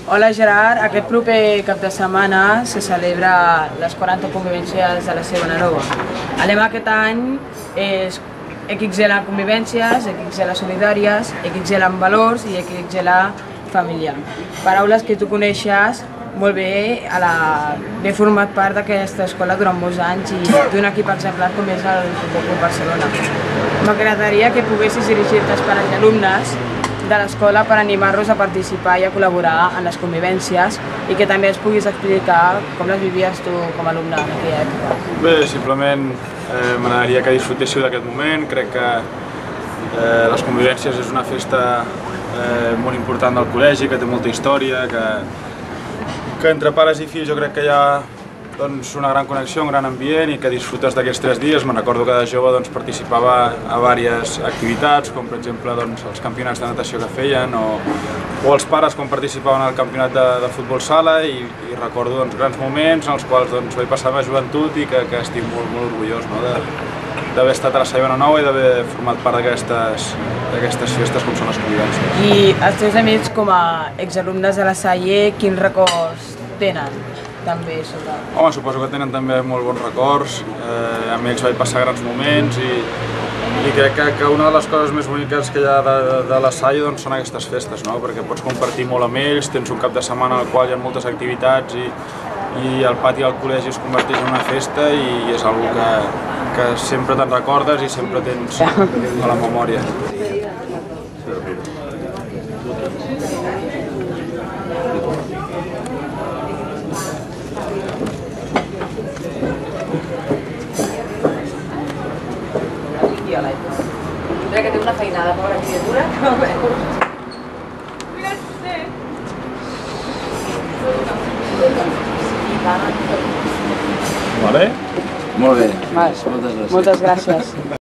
Hola Gerard, aquest proper cap de setmana se celebra les 40 convivències de la Segona Nova. El lema aquest any és XL convivències, XL solidàries, XL en valors i XL familiar. Paraules que tu coneixes molt bé, he format part d'aquesta escola durant molts anys i d'un equip exemplar com és el Futbol Club Barcelona. M'agradaria que poguessis dirigir-te als pares i alumnes de l'escola per animar-los a participar i a col·laborar en les convivències i que també es puguis explicar com les vivies tu com a alumne en aquella època. Bé, simplement m'agradaria que disfrutéssiu d'aquest moment. Crec que les convivències és una festa molt important del col·legi, que té molta història, que entre pares i fills jo crec que hi ha una gran connexió, un gran ambient i que disfrutes d'aquests 3 dies. Me'n recordo que de jove participava a diverses activitats, com per exemple els campionats de natació que feien o els pares quan participaven al campionat de futbol sala i recordo grans moments en els quals vaig passar la meva joventut i que estic molt orgullós d'haver estat a la Segona Nova i d'haver format part d'aquestes festes com són les convivències. I els teus amics com a exalumnes de la Salle, quins records tenen? Home, suposo que tenen també molt bons records, amb ells vaig passar grans moments i crec que una de les coses més boniques que hi ha de la Salle són aquestes festes, perquè pots compartir molt amb ells, tens un cap de setmana en el qual hi ha moltes activitats i el pati del col·legi es converteix en una festa i és una que sempre te'n recordes i sempre tens a la memòria. Mira que té una feinada, pobra criatura, que no veus. Vale? Molt bé, moltes gràcies. Moltes gràcies.